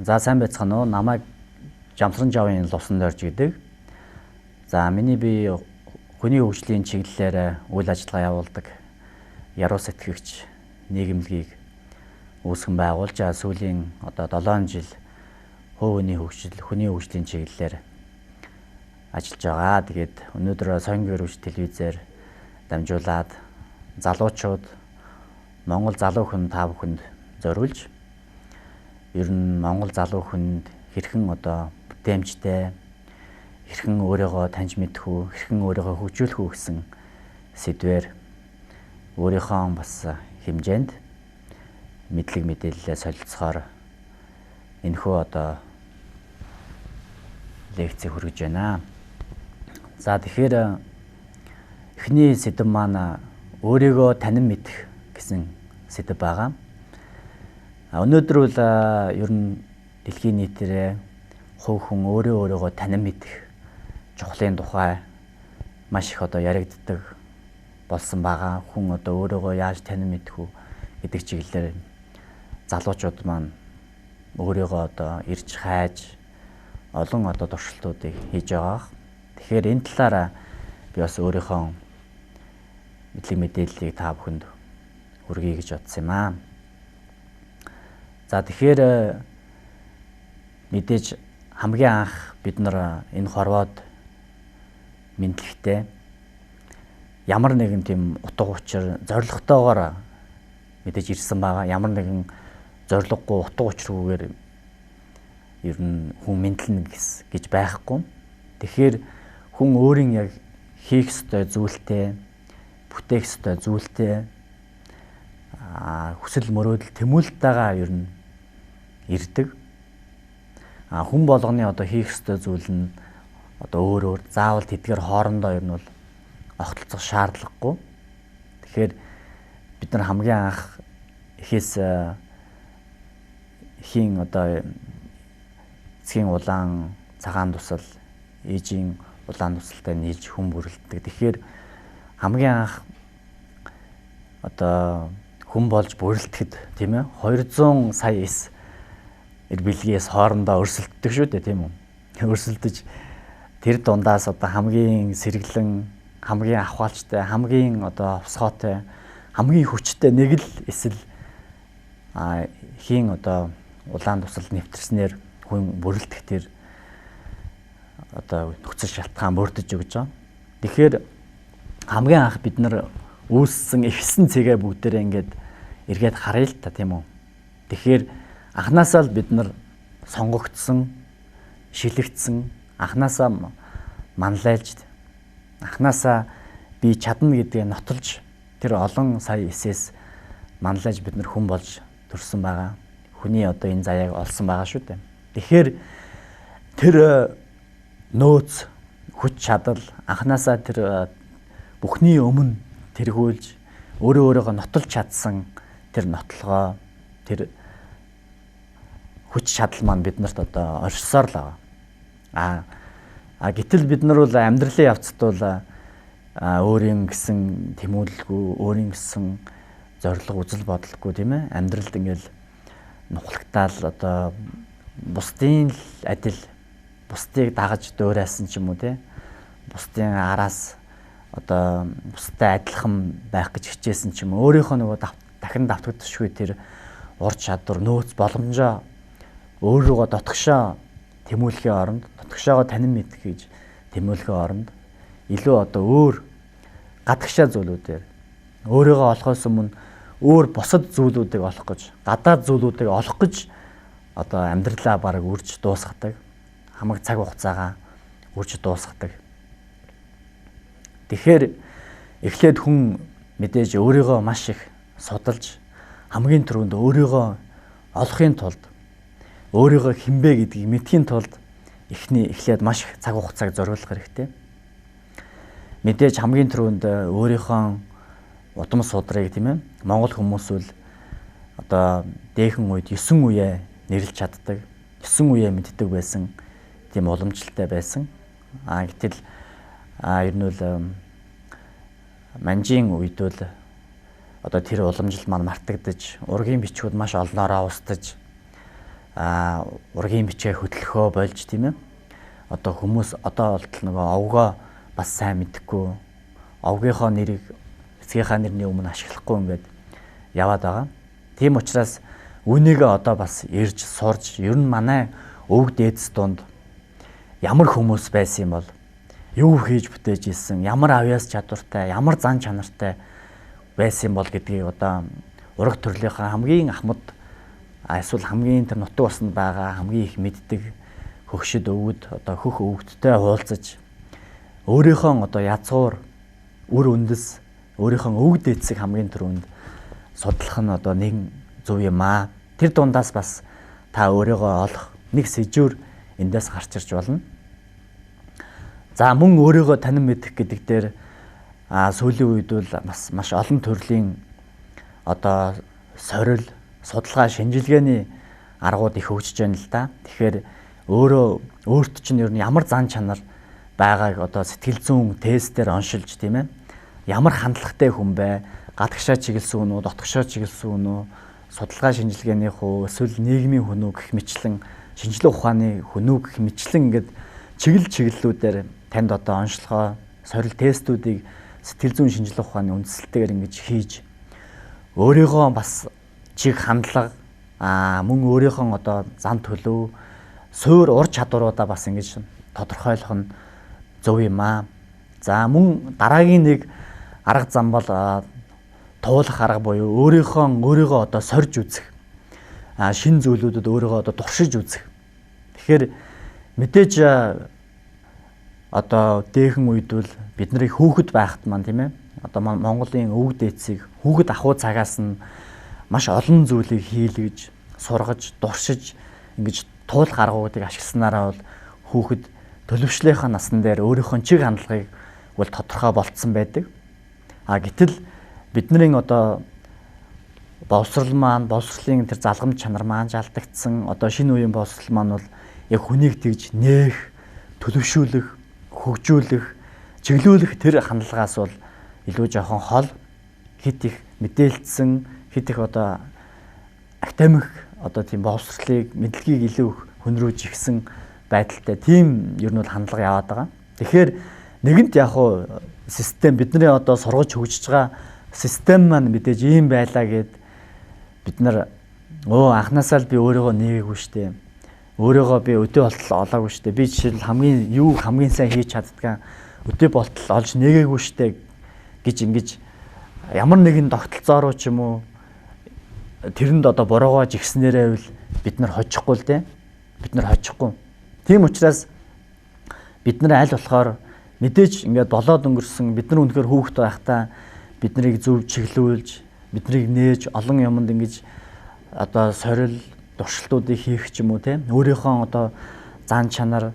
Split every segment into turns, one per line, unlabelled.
За сайн байцгаана уу? Намайг Жамсран Жавын Лувсан Дорж гэдэг. За миний би хүний хөгжлийн чиглэлээр үйл ажиллагаа явуулдаг яруу сэтгэгч нийгэмлэгийг үүсгэн байгуулж сүүлийн 7 жил хүний хөгжлийн чиглэлээр ажиллаж байгаа. Тэгээд өнөөдөр Соёнгийн өрөвч телевизээр дамжуулаад залуучууд Монгол залуу хүн та бүхэнд зориулж ер нь Монгол залуу хүнд хэрхэн бүтээмжтэй хэрхэн өөрийгөө таньж мэдэх үү, хэрхэн өөрийгөө хөгжүүлэх үү гэсэн сэдвээр өөрийнхөө бас хэмжээнд мэдлэг мэдээлэлээ солилцохоор энэхүү лекцийг хүргэж байна. За тэгэхээр эхний сэдэв маань өөрийгөө танин мэдэх гэсэн сэдэв байгаа. Өнөөдөр бол ер нь дэлхийн нийтээрээ хувь хүн өөрийгөө танин мэдэх чухлын тухай маш их яригддаг болсон байгаа. Хүн өөрийгөө яаж танин мэдэх үү гэдэг чиглэлээр залуучууд маань өөрийгөө ирж хайж олон туршилтуудыг хийж байгаа. Тэгэхээр энэ талаараа би бас өөрийнхөө мэдлэг мэдээллийг та бүхэнд хүргэе гэж бодсон юм аа. За тэгэхээр мэдээж хамгийн анх бид нар энэ хорвоод мэдлэгтэй ямар нэгэн тийм утга учир зоригтойгоор мэдээж ирсэн байгаа. Ямар нэгэн зориггүй утга учиргүйгээр ер нь хүн мэдлэнэ гэж байхгүй. Тэгэхээр хүн өөрийн яг хийх ёстой зүйлтэй, бүтээх ёстой зүйлтэй хүсэл мөрөөдөл тэмүүлэлтэйгээ ер нь ирдэг. Хүн болгоны хийх ёстой зүйл нь өөр заавал тэдгээр хоорондоо ер нь бол огтлцох шаардлагагүй. Тэгэхээр бид нар хамгийн анх эхээс эхийн эцгийн улаан цагаан тусал ээжийн улаан тусалтай нийлж хүн бүрэлддэг. Тэгэхээр хамгийн анх хүн болж бүрэлдэхэд тийм ээ 200 сая эс бэлгээс хоорондоо өрсөлддөг шүү дээ, тийм үү? Өрсөлдөж тэр дундаас хамгийн сэргэлэн, хамгийн ахвалжтай, хамгийн овсгоотой, хамгийн хүчтэй нэг л эсэл хийн улаан тусал нэвтэрснээр хүн бүрэлдэх тэр нөхцөл шалтгаан бүрдэж өгч байгаа. Тэгэхээр хамгийн анх бид нар үүссэн ихсэн цэгээ бүгдээрээ ингээд эргээд харъя л та, тийм үү? Тэгэхээр анхнаасаа л бид нар сонгогдсон, шилэгдсэн, анхнаасаа манлайлж, анхнаасаа би чадна гэдгээ нотолж тэр олон сая эсээс манлайлж бид нар хүн болж төрсөн байгаа. Хүний энэ заяаг олсон байгаа шүү дээ. Тэгэхээр тэр нөөц, хүч чадал анхнаасаа тэр бүхний өмнө тэргүүлж өөрийгөө нотолж чадсан тэр нотлогоо, тэр хүч чадал маань биднэрт оршсоор л байгаа. Гэтэл бид нар бол амьдралын явцад бол өөрийн гэсэн тэмүүлэлгүй, өөрийн гэсэн зорилго үзэл бодолгүй, тийм ээ? Амьдралд ингээл нухлагтаал бусдын л адил, бусдыг дагаж дуурайсан ч юм уу, тийм? Бусдын араас бусдад адилхан байх гэж хичээсэн ч юм уу, өөрийнхөө нөгөө дахин давтагдчихгүй тэр ур чадвар, нөөц, боломжоо өөрийгөө дотгошоо тэмүүлэхийн оронд, дотгошоогоо танин мэдэх гэж тэмүүлэхийн оронд илүү өөр гадагшаа зүйлүүдээр өөрийгөө олохоос өмнө өөр бусад зүйлүүдийг олох гэж, гадаад зүйлүүдийг олох гэж амьдралаа бараг үрж дуусгадаг, хамаг цаг хугацаагаа үрж дуусгадаг. Тэгэхээр эхлээд хүн мэдээж өөрийгөө маш их судалж хамгийн түрүүнд өөрийгөө олохын тулд, өөрийгөө хинбэ гэдгийг мэдхийн тулд эхлээд маш их цаг хугацааг зориулах хэрэгтэй. Мэдээж хамгийн түрүүнд өөрийнхөө удам судрыг, тийм ээ, Монгол хүмүүс бол дээхэн үед 9 үеэ нэрлэж чаддаг, 9 үеэ мэддэг байсан, тийм уламжлалтай байсан. Гэтэл ер нь бол манжийн үед бол тэр уламжлал маань мартагдаж, ургийн бичгүүд маш олноороо устдаж, ургийн бичгээ хөтлөхөө болж тийм ээ. Одоо хүмүүс одоо болтол нөгөө овгоо бас сайн мэдэхгүй, овгийнхоо нэрийг эцгийнхаа нэрний өмнө ашиглахгүй ингээд яваад байгаа. Тийм учраас үүнийгээ одоо бас ирж сурж ер нь манай өвөг дээдс донд ямар хүмүүс байсан юм бол юу хийж бүтээж исэн, ямар авьяас чадвартай, ямар зан чанартай байсан бол гэдгийг одоо ураг төрлийнхаа хамгийн ахмад эсвэл хамгийн тэр нутаг усанд байгаа хамгийн их мэддэг хөгшөд өвгөд одоо хөх өвгөдтэй уулзаж өөрийнхөө одоо язгуур үр үндэс өөрийнхөө өвөг дээдсийг хамгийн түрүүнд судлах нь одоо нэг зөв юм аа. Тэр дундаас бас та өөрийгөө олох нэг сэжүүр эндээс гарч ирж болно. За мөн өөрийгөө танин мэдэх гэдэг дээр сүүлийн үед бол бас маш олон төрлийн одоо сорил, судалгаа, шинжилгээний аргууд их хөгжиж байна л да. Тэгэхээр өөрт чинь ер нь ямар зан чанар байгааг одоо сэтгэл зүйн тестээр оншилж тийм ээ. Ямар хандлагатай хүн бэ? Гадагшаа чиглэсэн үнүү, дотгошоо чиглэсэн үнүү, судалгаа шинжилгээний хуу, эсвэл нийгмийн хүн үү гэх мэтлэн шинжилгээ ухааны хүн үү гэх мэтлэн ингээд чиглэлүүдээр танд одоо онцлогоо, сорил тестүүдийг сэтгэл зүйн шинжилгээ ухааны үндсэлтэйгээр ингэж хийж өөрийгөө бас чиг хандлага мөн өөрийнхөө одоо зан төлөв, суур ур чадваруудаа бас ингэж тодорхойлох нь зөв юм аа. За мөн дараагийн нэг арга зам бол туулах арга буюу өөрийгөө одоо сорж үзэх. Шинэ зүйлүүдэд өөрийгөө одоо туршиж үзэх. Тэгэхээр мэдээж одоо дээхэн үед бол бид нарыг хүүхэд байхад маань тийм ээ. Одоо Монголын өвөг дээдсийг хүүхэд ахуй цагаас нь маш олон зүйлийг хийлгэж, сургаж, дуршиж ингэж туулах аргуудыг ашигласнараа бол хүүхэд төлөвшлийнхаа насн дээр өөрийнхөө чиг хандлагыг бол тодорхой болцсон байдаг. Гэтэл бидний одоо боловсролын тэр залгамж чанар маань жалдагдсан. Одоо шинэ үеийн боловсрол маань бол яг хүнийг тэгж нээх, төлөвшүүлэх, хөгжүүлэх, чиглүүлэх тэр хандлагаас бол илүү жоохон хол, хит их мэдээлэлсэн, хит их одоо академик одоо тийм боловсролыг мэдлэгийг илүү хөндрөөж ихсэн байдалтай тийм ер нь бол хандлага яваад байгаа. Тэгэхээр нэгэнт яг хуу систем бидний одоо сургаж хөгжиж байгаа систем маань мэдээж ийм байлаа гэд бид нар анхнаасаа л би өөрийгөө нээгээгүй штэ. Өөрийгөө би өдөө болтол олоогүй штэ. Би жишээл хамгийн сайн хийж чаддгаа өдөө болтол олж нээгээгүй штэ гэж ингэж ямар нэгэн тогтолцоороо ч юм уу тэрэнд одоо буруугаж игснээрээ бол бид нар хожихгүй л дээ. Бид нар хожихгүй. Тийм учраас бид нар аль болохоор мэдээж ингээд болоод өнгөрсөн бид нар үнэхээр хүүхэд байхдаа биднийг зөв чиглүүлж, биднийг нээж олон юмд ингэж одоо сорил туршилтуудыг хийх ч юм уу тийм өөрийнхөө одоо зан чанар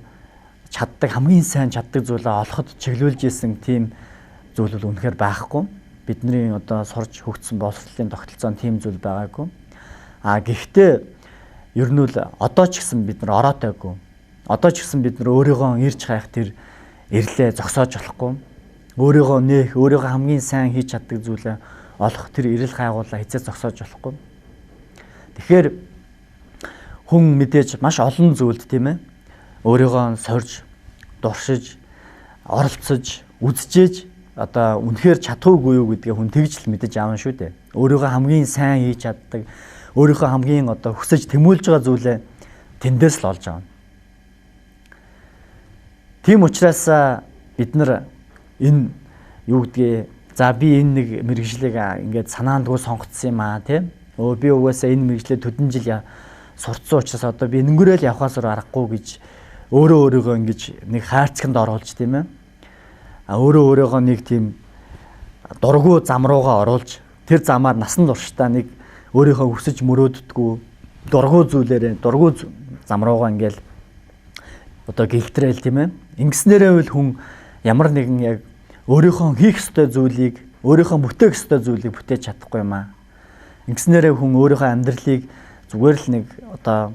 чаддаг хамгийн сайн чаддаг зүйлээ олоход чиглүүлж исэн тийм зүйл бол үнэхээр байхгүй. Бидний одоо сурж хөгжсөн боловсролын тогтолцоонд тийм зүйл байгаагүй. Гэхдээ ер нь л одоо ч гэсэн бид нар ороотойгүй. Одоо ч гэсэн бид нар өөрийгөө ирж хайх тэр эрлээ зогсоож болохгүй. Өөрийгөө нээх, өөрийгөө хамгийн сайн хийж чаддаг зүйлээ олох тэр эрэл хайгуулаа хязгаар зогсоож болохгүй. Тэгэхээр хүн мэдээж маш олон зүйлд тийм ээ өөрийгөө сорж, дуршиж, оролцож, үзжээж одоо үнэхээр чадахгүй юу гэдгээ хүн тэгж л мэдэж аавна шүү дээ. Өөрийгөө хамгийн сайн хийж чаддаг, өөрийнхөө хамгийн одоо хүсэж тэмүүлж байгаа зүйлээ тэндээс л олж аавна. Тийм учраас бид нар энэ юу гэдгийг за би энэ нэг мэргэжлийг ингээд санаандгүй сонгоцсон юм аа тийм. Би угаасаа энэ мэргэжлээ төдөн жил сурцсан учраас одоо би нэнгэрэл явхаас аргагүй гэж өөрийгөө ингэж нэг хайрцагт оруулж тийм ээ. Өөрийгөө нэг тийм дургу зам руугаа оруулж тэр замаар насан туршдаа нэг өөрийнхөө хүсэж мөрөөддгүү дургу зүйлээрээ дургу зам руугаа ингээл одоо гэлтрээл тийм ээ. Ингэснээрээ үл хүн ямар нэгэн яг өөрийнхөө хийх ёстой зүйлийг өөрийнхөө бүтээх ёстой зүйлийг бүтээж чадахгүй юм аа. Ингэснээрээ хүн өөрийнхөө амьдралыг зүгээр л нэг одоо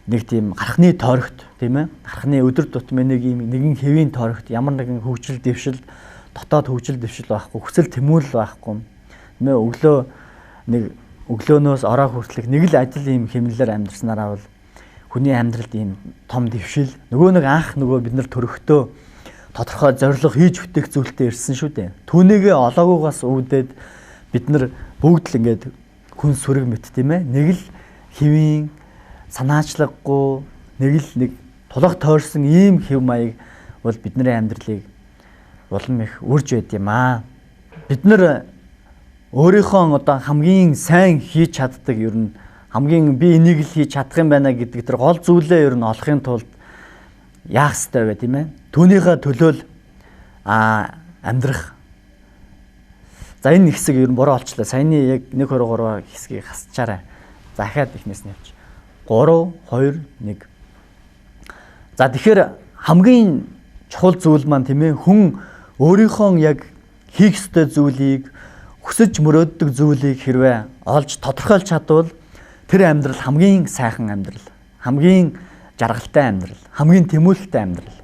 нэг тийм гарахны тойрогт тийм ээ гарахны өдөр тутмын нэгэн хэвийн тойрогт ямар нэгэн хөгжил дэвшил дотоод хөгжил дэвшил байхгүй хүсэл тэмүүлэл байхгүй тийм ээ өглөө нэг өглөөнөөс ороо хүртэлх нэг л ажил ийм хэмнэлээр амьдарснараа бол хүний амьдралд ийм том дэвшил нөгөө нэг анх нөгөө бид нар төрөхдөө тодорхой зорилго хийж бүтээх зүйлтэй ирсэн шүү дээ. Түүнийгээ олоогоогоос өвдөд бид нар бүгд л ингээд хүн сүрэг мэт тийм ээ. Нэг л хэвийн санаачлаггүй нэг тулах тойрсон ийм хэв маяг бол бидний амьдралыг улам их үрж байд юм аа. Бид нар өөрийнхөө одоо хамгийн сайн хийж чаддаг ер нь хамгийн би энийг л хийж чадах юм байна гэдэг тэр гол зүйлээ ер нь олохын тулд яах ёстой вэ тийм ээ? Түүнийхээ төлөөл амьдрах. За энэ хэсэг ер нь буруу олчлаа. Саяны яг 1 2 3 хэсгийг хасчаарай. За дахиад ихнээс нь явж. 3 2 1. За тэгэхээр хамгийн чухал зүйл маань тийм ээ хүн өөрийнхөө яг хийх ёстой зүйлийг хүсэж мөрөөддөг зүйлийг хэрвээ олж тодорхойлж чадвал тэр амьдрал хамгийн сайхан амьдрал, хамгийн жаргалтай амьдрал, хамгийн тэмүүлэлтэй амьдрал.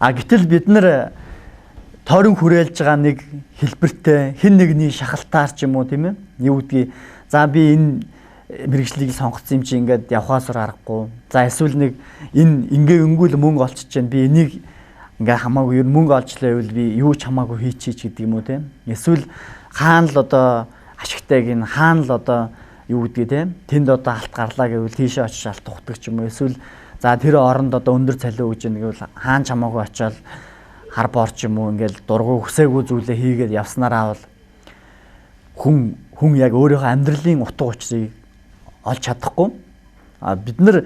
Гэтэл бид нар тойрон хүрээлж байгаа нэг хэлбэртэй хэн нэгний шахалтаар ч юм уу тийм ээ юу гэдгийг за би энэ мэрэгжлийг сонгоцсон юм чи ингээд явхаасаар аргагүй. За эсвэл нэг энэ ингээ өнгөл мөнгө олчиж जैन би энийг ингээ хамаагүй ер мөнгө олчлаа гэвэл би юу ч хамаагүй хийчих гэдэг юм уу тийм. Эсвэл хаана л одоо ашигтайг энэ хаана л одоо юу гэдгийг тийм тэнд одоо алт гарлаа гэвэл тийшээ очиж алт тухдаг ч юм уу. Эсвэл за тэр оронд одоо өндөр цалин өгж ийн гэвэл хаана ч хамаагүй очиад хар борч юм уу ингээл дургу хүсээгүй зүйлээ хийгээд явснараа бол хүн яг өөрийнхөө амьдралын утга учирыг олж чадахгүй. Бид нар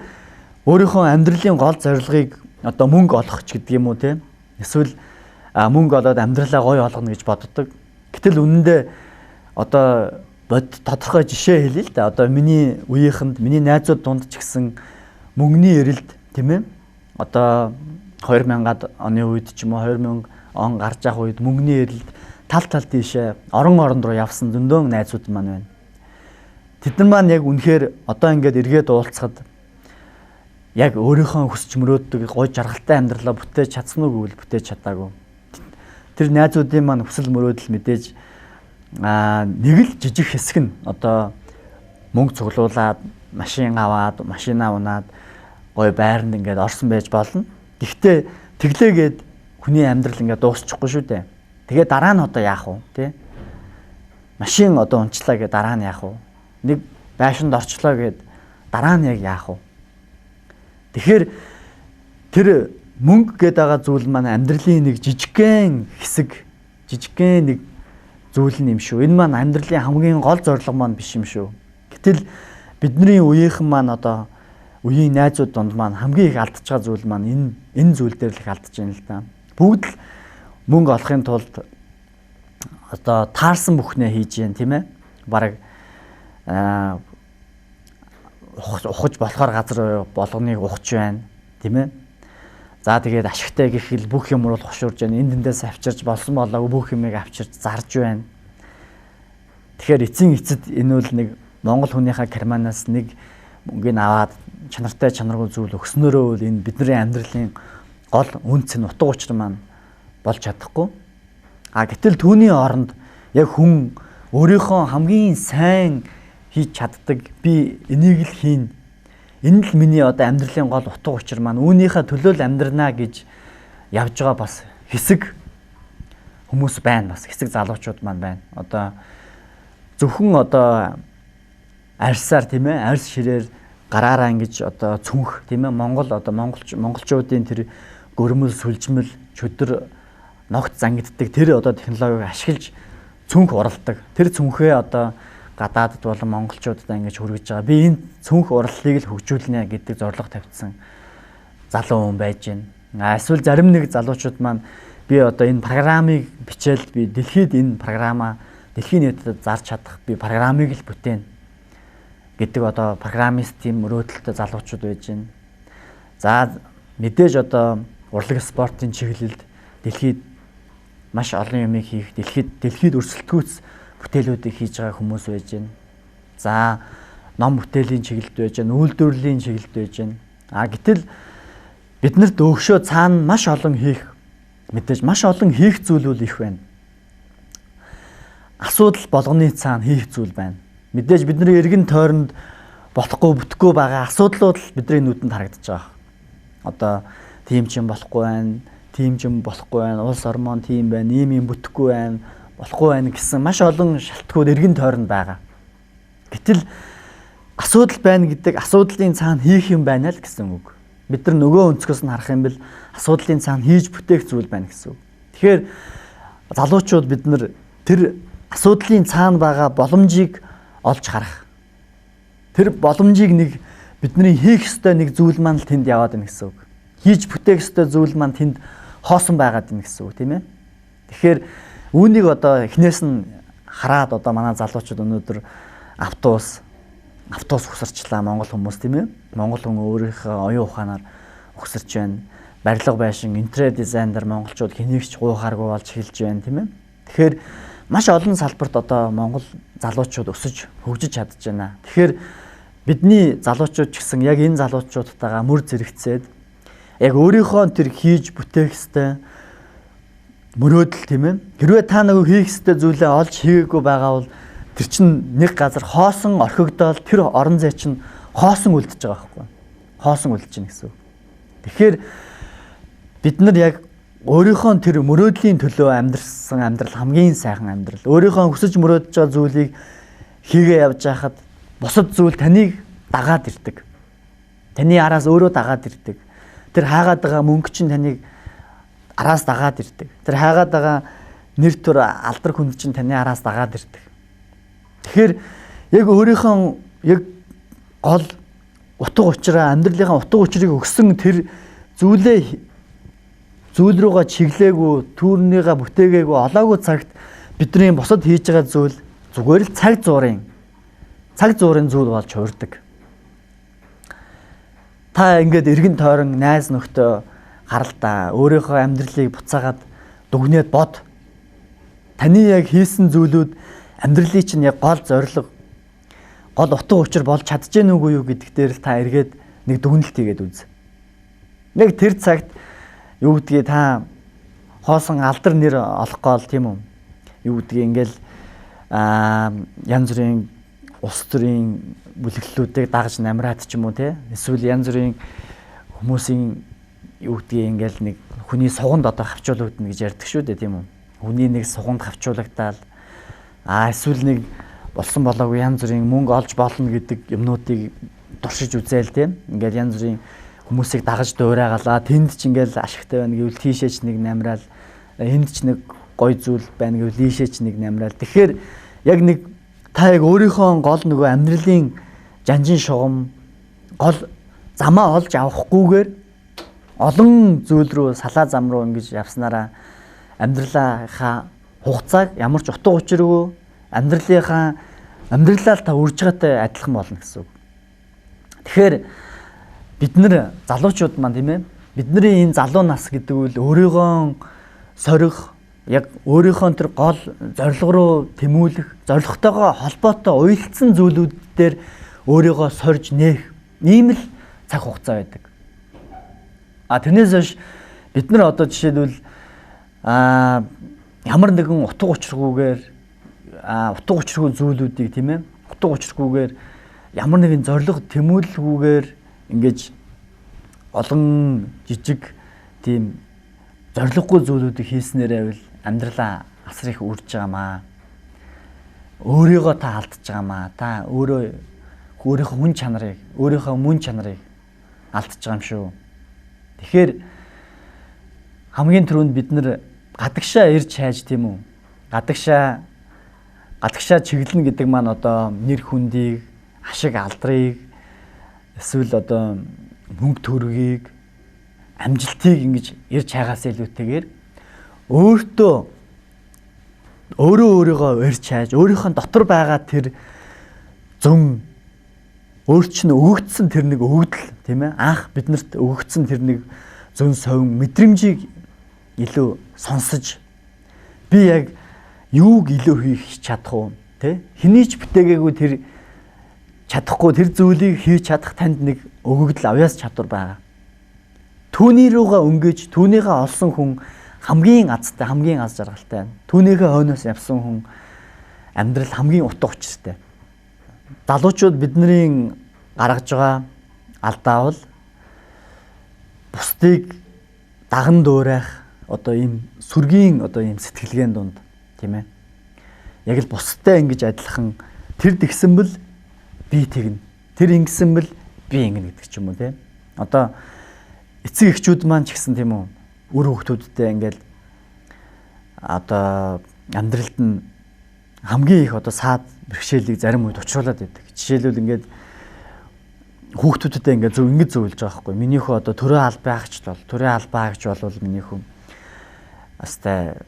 өөрийнхөө амьдралын гол зорилгыг одоо мөнгө олох ч гэдэг юм уу тийм. Эсвэл мөнгө олоод амьдралаа гоё болгоно гэж боддог. Гэтэл үнэндээ одоо тодорхой жишээ хэлье л да. Одоо миний үеийнхэнд миний найзууд дунд ч гэсэн мөнгөний эрэлт тийм ээ. Одоо 2000-ад оны үед ч юм уу 2000 он гарч явах үед мөнгөний эрэлт тал тийшээ орон руу явсан зөндөө найзууд маань байна. Тэд нар маань яг үнэхээр одоо ингээд эргээд уулзахад яг өөрийнхөө хүсч мөрөөддөг гоё жаргалтай амьдралаа бүтээж чадсан уу гэвэл бүтээж чадаагүй. Тэр найзуудын маань хүсэл мөрөөдөл мэдээж нэг л жижиг хэсэг нь одоо мөнгө цуглуулад машин аваад машинаа унаад гоё байранд ингээд орсон байж болно. Гэхдээ тэглээгээд хүний амьдрал ингээд дуусчихгүй шүү дээ. Тэгээ дараа нь одоо яах вэ тий? Машин одоо унчлаа гэдэг дараа нь яах вэ? Нэг байшинд орчлоо гэд дараа нь яг яах вэ? Тэгэхээр тэр мөнгө гэдэг байгаа зүйл маань амьдралын нэг жижигхэн хэсэг, жижигхэн нэг зүйл юм шүү. Энэ маань амьдралын хамгийн гол зорилго маань биш юм шүү. Гэтэл бидний үеийнхэн маань одоо үеийн найзууд донд маань хамгийн их алдчихж байгаа зүйл маань энэ зүйл дээр л их алдчихж байна л да. Бүгд л мөнгө олохын тулд одоо таарсан бүхнээ хийж яан тийм ээ. Бараг ухаж болохоор газар болгоныг ухаж байна тийм ээ. За тэгээд ашигтай гэхэл бүх юм руу хошуурж байна. Энд дэндээс авчирч болсон болоогүй бүх юмыг авчирч зарж байна. Тэгэхээр эцсийн эцэд энэ бол нэг Монгол хүнийхээ карманаас нэг мөнгөний аваад чанартай чанаргүй зүйл өгснөөрөө бол энэ бидний амьдралын гол үнц нь утга учир маань болж чадахгүй. Гэтэл түүний оронд яг хүн өөрийнхөө хамгийн сайн хийж чаддаг би энийг л хийн. Энэ л миний одоо амьдралын гол утга учир маань үүнийхээ төлөө л амьдрнаа гэж явж байгаа бас хэсэг хүмүүс байна, бас хэсэг залуучууд маань байна. Одоо зөвхөн одоо арьсаар тийм ээ, арьс ширээр гараараа ингэж одоо цүнх тийм ээ, монголчуудын тэр гөрмөл сүлжмэл чөдөр ногт зангиддаг тэр одоо технологиг ашиглаж цүнх уралдаг. Тэр цүнхээ одоо гадаадд болон монголчуудад ингэж хүргэж байгаа. Би энэ цүнх ураллыг л хөгжүүлнэ гэдэг зорилго тавьсан залуу хүн байж байна. Эсвэл зарим нэг залуучууд маань би одоо энэ программыг бичээл би дэлхийд энэ програмаа дэлхийн нийтэд зарж чадах би программыг л бүтээн гэдэг одоо программистийн мөрөөдөлтөй залуучууд байж байна. За мэдээж одоо урлаг спортын чиглэлд дэлхийд маш олон юмыг хийх, дэлхийд өрсөлдөхүйц бүтээлүүдийг хийж байгаа хүмүүс байж байна. За ном бүтээлийн чиглэлд байж байна, үйлдвэрлэлийн чиглэлд байж байна. Гэтэл биднэрт өөгшөө цаана маш олон хийх зүйл үл их байна. Асуудал болгоны цаана хийх зүйл байна. Мэдээж бидний эргэн тойронд болохгүй бүтэхгүй байгаа асуудлууд л бидний нүдэнд харагдаж байгаа. Одоо тийм ч юм болохгүй байна, тийм ч юм болохгүй байна, улс ормон тийм байна, ийм бүтэхгүй байна, болохгүй байна гэсэн маш олон шалтгаууд эргэн тойронд байгаа. Гэтэл асуудал байна гэдэг асуудлын цаана хийх юм байна л гэсэн үг. Бид нар нөгөө өнцгөөс нь харах юм бол асуудлын цаана хийж бүтээх зүйл байна гэсэн үг. Тэгэхээр залуучууд бид нар тэр асуудлын цаана байгаа боломжийг олж харах. Тэр боломжийг нэг бидний хийх ёстой нэг зүйл маань л тэнд яваад байна гэсэн үг. Хийж бүтээх ёстой зүйл маань тэнд хоосон байгаад байна гэсэн үг, тийм ээ. Тэгэхээр үүнийг одоо эхнээс нь хараад одоо манай залуучууд өнөөдөр автобус ухсарчлаа монгол хүмүүс, тийм ээ. Монгол хүн өөрийнхөө оюун ухаанаар ухсарч байна. Барилга байшин, интерьер дизайнер монголчууд хэнийгч гуйхааргүй болж эхэлж байна, тийм ээ. Тэгэхээр маш олон салбарт одоо монгол залуучууд өсөж хөгжиж чадж байна. Тэгэхээр бидний залуучууд ч гэсэн яг энэ залуучуудтайгаа мөр зэрэгцээд яг өөрийнхөө тэр хийж бүтээх ёстой мөрөөдөл, тийм ээ. Хэрвээ та нөгөө хийх ёстой зүйлээ олж хийгээгүй байгаа бол тэр чинь нэг газар хоосон орхигдоод тэр орон зай чинь хоосон үлдэж байгаа байхгүй. Хоосон үлдэж байна гэсэн үг. Тэгэхээр бид нар яг өөрийнхөө тэр мөрөөдлийн төлөө амьдрсан амьдрал хамгийн сайхан амьдрал. Өөрийнхөө хүсэж мөрөөдөж байгаа зүйлийг хийгээ явж байхад бусад зүйл таныг дагаад ирдэг. Таны араас өөрөө дагаад ирдэг. Тэр хаагаад байгаа мөнгө чинь таныг араас дагаад ирдэг. Тэр хаагаад байгаа нэр төр алдар хүнд чинь таны араас дагаад ирдэг. Тэгэхээр яг өөрийнхөө яг гол утга учираа амьдралынхаа утга учирыг өгсөн тэр зүйл рүүгээ чиглээгүй, түүнийгээ бүтээгээгүй, олоогүй цагт бидний бусад хийж байгаа зүйл зүгээр л цаг зуурын зүйл болж хуурдаг. Та ингээд эргэн тойрон найз нөхдөд гаралтаа өөрийнхөө амьдралыг буцаагаад дүгнээд бод. Таны яг хийсэн зүйлүүд амьдралын чинь яг гол зорилго, гол утга учир болж чадчихэв нүггүй юу гэдг дээр л та эргээд нэг дүгнэлт хийгээд үз. Нэг тэр цагт юу гэдгийг та хоосон алдар нэр олох гол тийм үү? Юу гэдгийг ингээл янз бүрийн улс төрийн бүлэглэлүүдийг дагаж намраад ч юм уу те. Эсвэл янз бүрийн хүмүүсийн юу гэдгийг ингээл нэг хүний суганд одоо хавчуулагдана гэж ярьдаг шүү дээ тийм үү? Хүний нэг суганд хавчуулагдаал эсвэл нэг болсон болоогүй янз бүрийн мөнгө олж болно гэдэг юмнуудыг туршиж үзээл тийм. Ингээл янз бүрийн хүмүүсийг дагаж дуурайгалаа. Тэнд ч ингээл ашигтай байна гэвэл тийшээч нэг намраал. Энд ч нэг гой зүйл байна гэвэл ийшээч нэг намраал. Тэгэхээр яг нэг та яг өөрийнхөө гол нөгөө амьдралын жанжин шугам гол замаа олж авахгүйгээр олон зүйл рүү салаа зам руу ингэж явснараа амьдралынхаа хугацааг ямар ч утга учиргүй амьдралаа та үрж байгаатай адилхан болно гэсэн үг. Тэгэхээр бид нар залуучууд маань тийм ээ бидний энэ залуу нас гэдэг үл өөрийгөө сорих яг өөрийнхөө тэр гол зорилго руу тэмүүлэх зорилготойгоо холбоотой уялдсан зүйлүүд дээр өөрийгөө сорж нээх ийм л цаг хугацаа байдаг. Тэрнээс хойш бид нар одоо жишээлбэл ямар нэгэн утга учиргүйгээр утга учиргүй зүйлүүдийг тийм ээ утга учиргүйгээр ямар нэгэн зорилго тэмүүлэлгүйгээр ингэж олон жижиг тийм зориггүй зүйлүүдийг хийснээрээ бол амьдралаа асар их үрж байгаамаа. Өөрийгөө та алдчихж байгаамаа. Та өөрийнхөө хүн чанарыг, өөрийнхөө мөн чанарыг алдчихж байгаа юм шүү. Тэгэхээр хамгийн түрүүнд бид нар гадагшаа ирж хайж тийм үү? Гадагшаа чиглэнэ гэдэг маань одоо нэр хүндийг, ашиг алдрыг эсвэл одоо мөнгө төгрөгийг амжилтыг ингэж ирж хайгаас илүүтэйгээр өөрийгөө ирж хайж өөрийнхөө дотор байгаа тэр зөн өөрчлөн өгөгдсөн тэр нэг өгөгдөл тийм ээ анх биднэрт өгөгдсөн тэр нэг зөн совин мэдрэмжийг илүү сонсож би яг юуг илүү хийх чадах уу тий хэний ч бүтээгээгүй тэр чадахгүй тэр зүйлийг хийж чадах танд нэг өгөгдөл авяас чадвар байгаа. Түүний рүүгээ өнгөж түүнийгээ олсон хүн хамгийн азтай, хамгийн аз жаргалтай. Түүнийхээ хойноос явсан хүн амьдрал хамгийн утга учиртай. залуучууд бидний гаргаж байгаа алдаа бол бусдыг даган дуурайх одоо ийм сүргийн одоо ийм сэтгэлгээний дунд тийм ээ. Яг л бусдтай ингэж адилхан тэр тэгсэн бэл би тэгнэ. Тэр ингэсэн бэл би ингэнэ гэдэг ч юм уу тийм. Одоо эцэг эхчүүд маань ч гэсэн тийм үү үр хүүхдүүдтэй ингээл одоо амьдралд нь хамгийн их одоо саад бэрхшээлийг зарим үед учруулад байдаг. Жишээлбэл ингээд хүүхдүүдтэй ингээд ингэж зөвлөж байгаа байхгүй. Минийхүү одоо төрөө албаагч бол төрөө албаагч бол минийхүү астай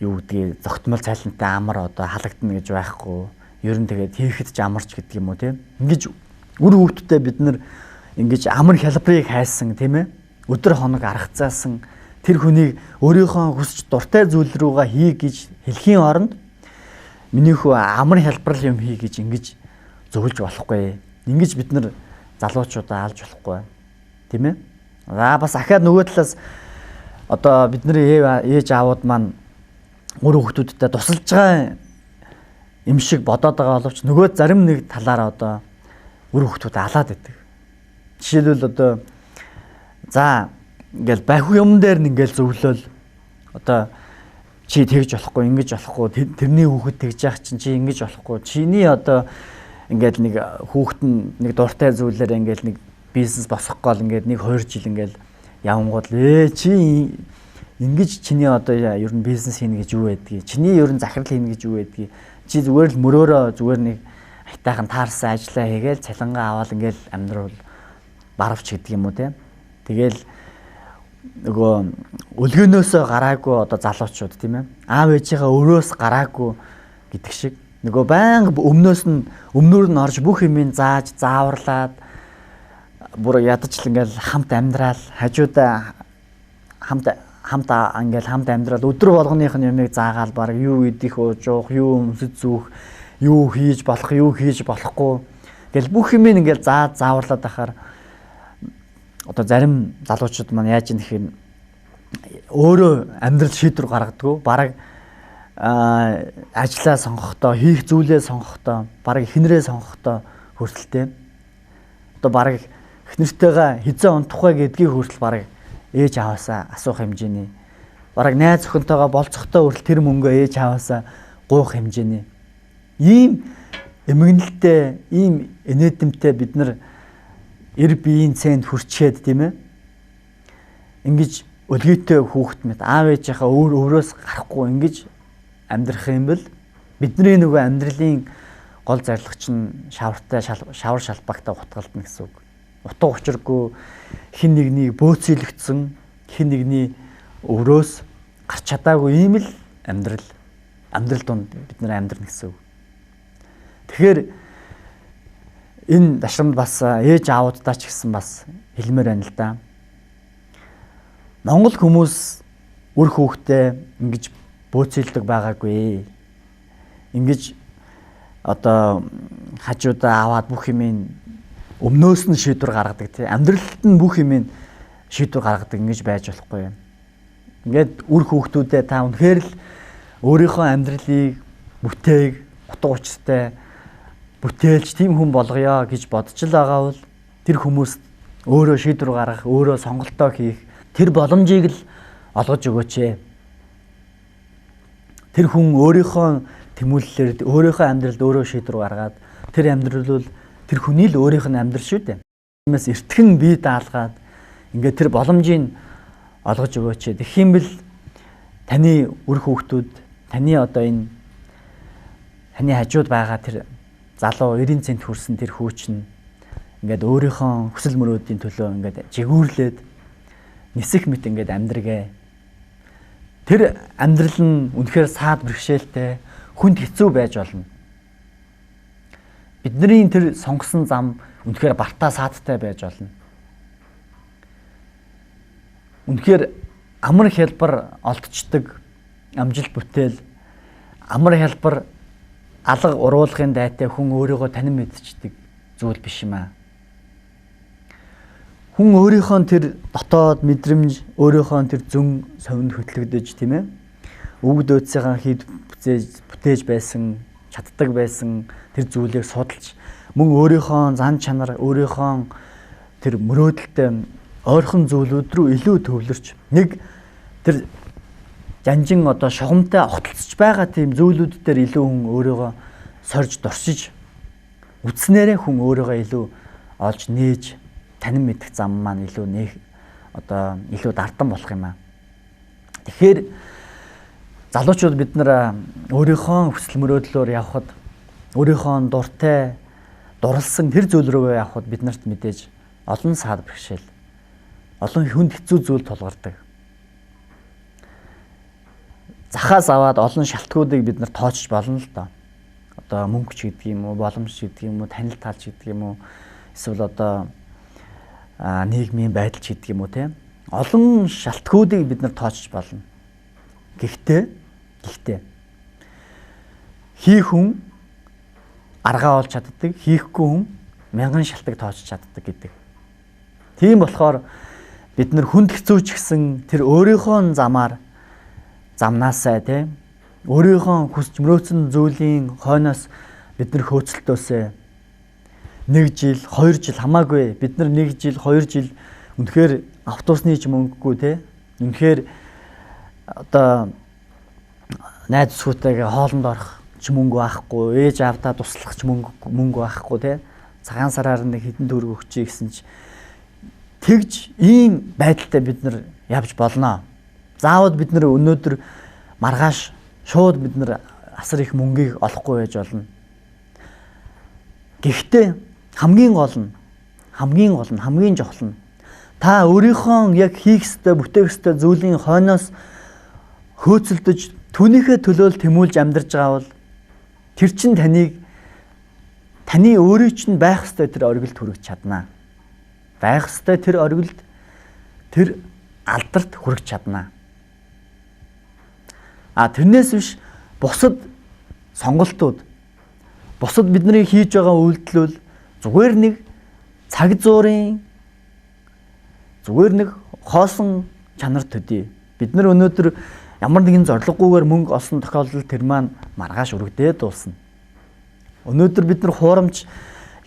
юу гэдгийг зогтмол цайлантай амар одоо халагдана гэж байхгүй. Ер нь тэгээд хийхэд ч амарч гэдэг юм уу тийм. Ингэж үр хүүхдүүдтэй бид нар ингэж амар хялбарыг хайсан тийм ээ. Өдөр хоног аргацаасан тэр хүнийг өөрийнхөө хүсч дуртай зүйл рүүгээ хий гэж хэлхийн оронд минийхүү амар хялбарл юм хий гэж ингэж зөвлөж болохгүй. Ингэж бид нар залуучуудаа алж болохгүй. Тийм ээ. За бас ахаад нөгөө талаас одоо бидний ээж аавууд маань үр хүүхдүүдтэй тусалж байгаа юм шиг бодоод байгаа боловч нөгөө зарим нэг талаараа одоо үр хүүхдүүд алаад байдаг. Жишээлбэл одоо за ингээл байху юм дээр нь ингээл зөвлөөл одоо чи тэгж болохгүй ингэж болохгүй тэрний хүүхэд тэгж яах чинь чи ингэж болохгүй чиний одоо ингээл нэг хүүхэд нь нэг дуртай зүйлээр ингээл нэг бизнес босгох гол ингээд нэг 2 жил ингээл явангууд чи ингэж чиний одоо ер нь бизнес хийнэ гэж юу байдгийг чиний ер нь захирал хийнэ гэж юу байдгийг чи зүгээр л мөрөөрөө зүгээр нэг айтайхан таарсан ажиллаа хийгээл цалингаа аваад ингээл амьдрал баравч гэдэг юм уу те. Тэгэл нөгөө өлгөнөөсөө гараагүй одоо залуучууд тийм ээ. Аав ээжийнхээ өрөөс гараагүй гэдэг шиг нөгөө байнга өмнөр нь орж бүх юмыг зааж зааварлаад бүр ядаж л ингээл хамт амьдрал хажуудаа хамт амьдрал өдөр болгоных нь юмыг заагаал баг юу идэх ууж уух юу өмсөж зүүх юу хийж болох юу хийж болохгүй гэл бүх юмыг ингээл зааварлаад байхаар одоо зарим залуучууд маань яаж юм гэхээр өөрөө амьдрал шийдвэр гаргадаг. Бараг ажлаа сонгохдоо, хийх зүйлээ сонгохдоо, бараг хинрээ сонгохдоо хүртэлтэй. Одоо бараг эхнэртэйгээ хизээ унтах вэ гэдгийг хүртэл бараг ээж аваасаа асуух хэмжээний. Бараг найз охинтойгоо болцохдоо хүртэл тэр мөнгөө ээж аваасаа гуйх хэмжээний. Ийм эмгэнэлтэй, ийм инээдэмтэй бид нар эр биеийн цэнд хүрчээд тийм ээ. Ингэж өлгийтэй хүүхэд мэт аав ээжийнхээ өөрөөс гарахгүй ингэж амьдрах юм бол бидний нөгөө амьдралын гол зорилго чинь шавар шалбагтаа утгалдана гэсэн үг. Утга учиргүй хин нэгнийг бөөцөөлөгдсөн хин нэгний өрөөс гарч чадаагүй ийм л амьдрал донд бид нар амьдрна гэсэн үг. Тэгэхээр энэ дашрамд бас ээж аавуудаа ч гэсэн бас хэлмээр байна л да. Монгол хүмүүс үр хүүхдээ ингэж бөөцөлдөг байгаагүй. Ингэж одоо хажуудаа аваад бүх юмыг өмнөөс нь шийдвэр гаргадаг тийм амьдралд нь бүх юмыг шийдвэр гаргадаг ингэж байж болохгүй. Ингээд үр хүүхдүүдээ та үнэхээр л өөрийнхөө амьдралыг бүтээг утга учиртай бүтээлч тийм хүн болгоё гэж бодож л байгаа бол тэр хүмүүс өөрөө шийдвэр гаргах, өөрөө сонголтоо хийх тэр боломжийг л олгож өгөөч ээ. Тэр хүн өөрийнхөө тэмүүллээр өөрийнхөө амьдралд өөрөө шийдвэр гаргаад тэр амьдрал бол тэр хүний л өөрийнх нь амьдрал шүү дээ. Тиймээс эртхэн бие даалгаад ингээд тэр боломжийг олгож өгөөч ээ. Тэгэх юм бэл таны үр хүүхдүүд таны одоо энэ таны хажууд байгаа тэр залуу 90 цент хүрсэн тэр хүүч нь ингээд өөрийнхөө хүсэл мөрөөдийн төлөө ингээд жигүүрлээд нисэх мэт ингээд амьдргээ. Тэр амьдрал нь үнэхээр саад бэрхшээлтэй хүнд хэцүү байж болно. Бидний тэр сонгосон зам үнэхээр бартаа саадтай байж болно. Үнэхээр амар хялбар олдчдаг амжилт бүтээл амар хялбар алга уруулахын дайтай хүн өөрийгөө танин мэдчихдэг зүйл биш юм аа. Хүн өөрийнхөө тэр дотоод мэдрэмж, өөрийнхөө тэр зүн совинд хөтлөгдөж тийм ээ. Өвөг дөөдсийнхаа хийд бүтээж байсан чаддаг байсан тэр зүйлийг судалж мөн өөрийнхөө зан чанар, өөрийнхөө тэр мөрөөдөлтэй ойрхон зүйлүүд рүү илүү төвлөрч нэг тэр жанжин одоо шугамтай огтлцож байгаа тийм зүйлүүд дээр илүү хүн өөрийгөө сорж дурсиж үтснээрээ хүн өөрийгөө илүү олж нээж танин мэдэх зам маань илүү нэг одоо илүү дардан болох юм аа. Тэгэхээр залуучууд бид нар өөрийнхөө хүсэл мөрөөдлөөр явхад өөрийнхөө дуртай дурлсан тэр зүйл рүүгээ явхад биднэрт мэдээж олон саад бэрхшээл, олон хүнд хэцүү зүйл тулгардаг. Захаас аваад олон шалтгауудыг бид нар тоочж болно л доо. Одоо мөнгө ч гэдэг юм уу, боломж ч гэдэг юм уу, танил тал ч гэдэг юм уу, эсвэл одоо нийгмийн байдал ч гэдэг юм уу те. Олон шалтгауудыг бид нар тоочж болно. Гэхдээ хийх хүн аргаа олж чаддаг, хийхгүй хүн мянган шалтгаан тоочж чаддаг гэдэг. Тийм болохоор бид нар хүнд хэцүүч гэсэн тэр өөрийнхөө замнаасаа те өөрийнхөө хүсч мөрөөдсөн зүйлийн хойноос бид нар хөөцөлтөөсөө 1 жил, 2 жил хамаагүй бид нар 1 жил, 2 жил үнэхээр автобусны ч мөнгөгүй те үнэхээр одоо найз сүтэйгээ хоолнд орох ч мөнгө байхгүй, ээж аавдаа туслах ч мөнгө байхгүй те цагаан сараар нэг хэдэн төгрөг өгчий гэсэн чи тэгж ийм байдалтай бид нар явж болно. Заавал бид нар өнөөдөр маргааш шууд бид нар асар их мөнгийг олохгүй байж болно. Гэхдээ хамгийн чухал нь та өөрийнхөө яг хийх ёстой, бүтээх ёстой зүйлийн хойноос хөөцөлдөж түүнийхээ төлөө тэмүүлж амьдарч байгаа бол тэр чинь таны өөрийн чинь байх ёстой тэр оргилд хүрэх чаднаа. Байх ёстой тэр оргилд тэр алдарт хүрэх чаднаа. Тэрнээс биш бусад сонголтууд, бусад бидний хийж байгаа үйлдэл зүгээр нэг цаг зуурын зүгээр нэг хоосон чанар төдий. Бид нар өнөөдөр ямар нэгэн зориггүйгээр мөнгө олсон тохиолдолд тэр маань маргааш өргөдөөд дуусна. Өнөөдөр бид нар хуурамч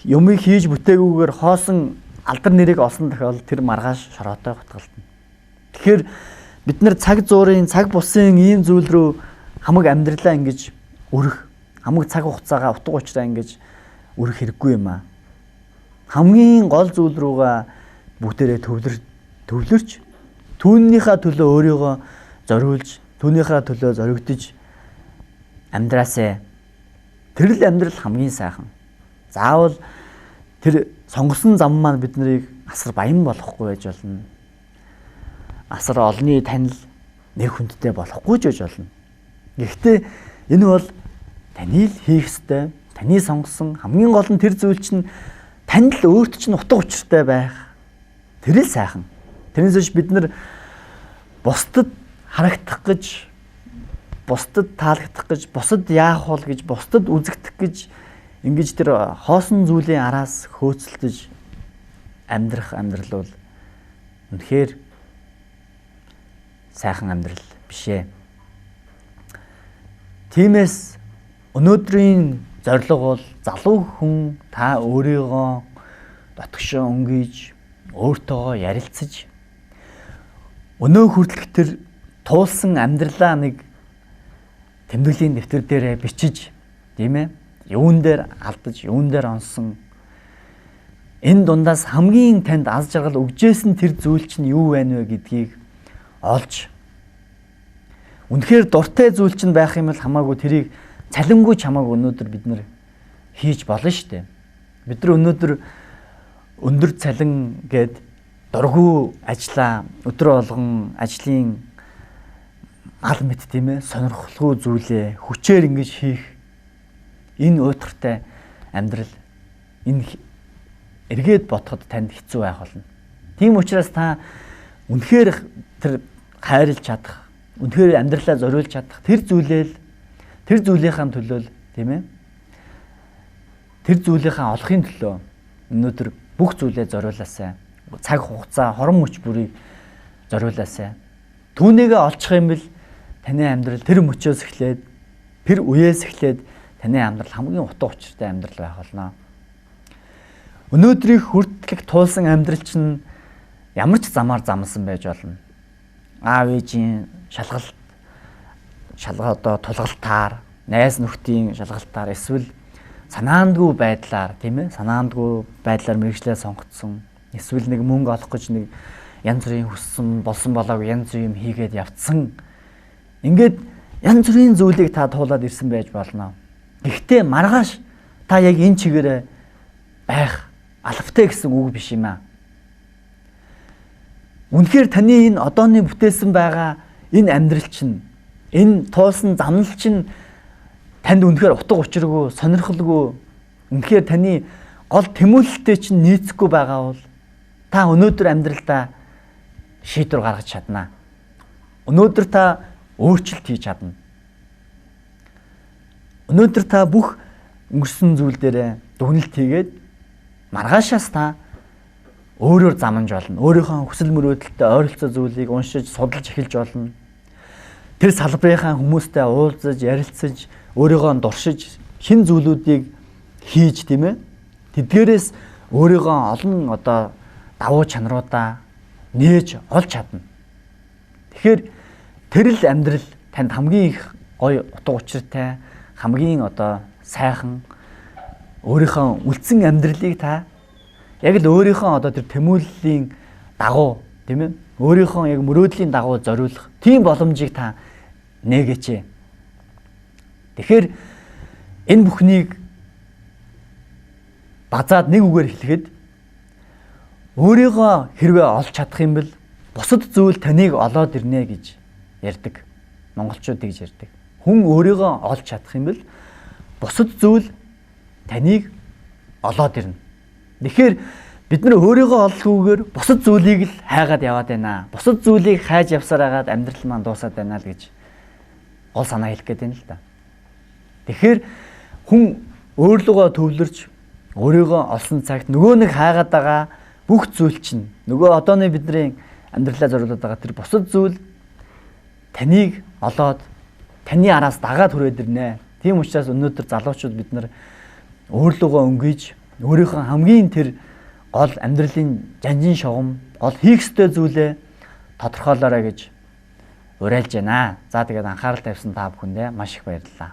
юмыг хийж бүтээгүйгээр хоосон алдар нэрийг олсон тохиолдолд тэр маргааш шороотой гутгалтна. Тэгэхээр бид нар цаг зуурын, цаг бусын ийм зүйл рүү хамаг амьдралаа ингэж өрөх, хамаг цаг хугацаагаа утга учраа ингэж өрөх хэрэггүй юм аа. Хамгийн гол зүйл рүүгээ бүгдээрээ төвлөрч түүнийхээ төлөө өөрийгөө зориулж, түүнийхээ төлөө зоригдож амьдраасаа. Тэр л амьдрал хамгийн сайхан. Заавал тэр сонгосон зам маань биднийг асар баян болохгүй байж болно. Асар олонний танил нэр хүндтэй болохгүй ч байж болно. Гэхдээ энэ бол таны л хийх ёстой, таны сонгосон хамгийн гол нь тэр зүйл чинь танд л өөрт чинь утга учиртай байх. Тэр л сайхан. Тэрнээс биш бид нар бусдад харагдах гэж, бусдад таалагдах гэж, бусдад яах бол гэж, бусдад үзэгдэх гэж ингэж тэр хоосон зүйлийн араас хөөцөлдөж амьдрах амьдрал бол үнэхээр сайхан амьдрал биш ээ. Тиймээс өнөөдрийн зорилго бол залуу хүн та өөрийгөө дотгошоо өнгөж, өөртөөгөө ярилцаж өнөө хүртэлх тэр туулсан амьдралаа нэг тэмдэглэлийн дэвтэр дээрээ бичиж, тийм ээ? Юун дээр алдаж, юун дээр онсон энэ дундаас хамгийн танд аз жаргал өгжсэн тэр зүйл чинь юу байна вэ гэдгийг олж үнэхээр дуртай зүйл чинь байх юм бол хамаагүй тэрийг цалингүй чамаагүй өнөөдөр бид нар хийж болно шүү дээ. Бид нар өнөөдөр өндөр цалин гээд дургүй ажиллаа, өдөр болгон ажлын мал мэт тийм ээ, сонирхолгүй зүйлээ хүчээр ингэж хийх энэ уйтгартай амьдрал энэ эргээд бодоход танд хэцүү байх болно. Тийм учраас та үнэхээр тэр хайрлж чадах, үнэхээр амьдралаа зориулж чадах тэр зүйлийнхаа төлөө тийм ээ. Тэр зүйлийнхаа олохын төлөө өнөөдөр бүх зүйлээ зориулаасай. Цаг хугацаа, хорон мөч бүрийг зориулаасай. Түүнийгээ олчих юм бол таны амьдрал тэр мөчөөс эхлээд, тэр үеэс эхлээд таны амьдрал хамгийн утга учиртай амьдрал байх болно. Өнөөдрийг хүртэлх туулсан амьдрал чинь ямар ч замаар замсан байж болно. Аав ээжийн тулгалтаар, найз нөхдийн шалгалтаар, эсвэл санаандгүй байдлаар, тийм ээ, санаандгүй байдлаар мэргэжлээ сонгогдсон, эсвэл нэг мөнгө олох гэж нэг янз бүрийн хүссэн, болсон болоог янз бүрийн юм хийгээд явцсан. Ингээд янз бүрийн зүйлийг та туулаад ирсэн байж болно. Гэхдээ маргааш та яг энэ чигээрээ байх албатай гэсэн үг биш юм аа. Үнэхээр таны энэ одооны бүтээсэн байгаа энэ амьдрал чинь, энэ туулсан замнал чинь танд үнэхээр утга учиргүй, сонирхолгүй, үнэхээр таны гол тэмүүлэлтэй чинь нийцэхгүй байгаа бол та өнөөдөр амьдралдаа шийдвэр гаргаж чадна. Өнөөдөр та өөрчлөлт хийж чадна. Өнөөдөр та бүх өнгөрсөн зүйл дээрээ дүгнэлт хийгээд маргаашаас та өөрөөр заманж болно. Өөрийнхөө хүсэл мөрөөдөлтөд ойролцоо зүйлийг уншиж, судалж эхэлж болно. Тэр салбарынхаа хүмүүстэй уулзаж, ярилцаж, өөрийгөө дуршиж, шин зүйлүүдийг хийж, тийм ээ. Тэдгээрээс өөрийгөө олон давуу чанаруудаа нээж олж чадна. Тэгэхээр тэр л амьдрал танд хамгийн их гоё утга учиртай, хамгийн сайхан өөрийнхөө үлдсэн амьдралыг та яг л өөрийнхөө тэр тэмүүллийн дагуу, тийм ээ, өөрийнхөө яг мөрөөдлийн дагуу зориулах тийм боломжийг та нээгээч. Тэгэхээр энэ бүхнийг базаад нэг үгээр хэлэхэд өөрийгөө хэрвээ олж чадах юм бол бусад зүйл таныг олоод ирнэ гэж ярьдаг. Монголчууд тэгж ярьдаг. Хүн өөрийгөө олж чадах юм бол бусад зүйл таныг олоод ирнэ. Тэгэхээр бид нар өөрийгөө олохгүйгээр бусад зүйлийг л хайгаад яваад байна. Бусад зүйлийг хайж явсаар хагаад амьдрал маань дуусаад байна л гэж гол санаа хэлэх гээд байна л да. Тэгэхээр хүн өөрлөгөө төвлөрч өөрийгөө олсон цагт нөгөө нэг хайгаад байгаа бүх зүйл чинь нөгөө одооны бидний амьдралаа зориулаад байгаа тэр бусад зүйл таныг олоод таны араас дагаад хүрээд ирнэ. Тийм учраас өнөөдөр залуучууд бид нар өөрлөгөө өнгөж өөрийнхөө хамгийн тэр гол амьдралын жанжин шугам, гол хийх ёстой зүйлээ тодорхойлоорой гэж уриалж байна. За тэгээд анхаарал тавьсан та бүхэндээ маш их баярлалаа.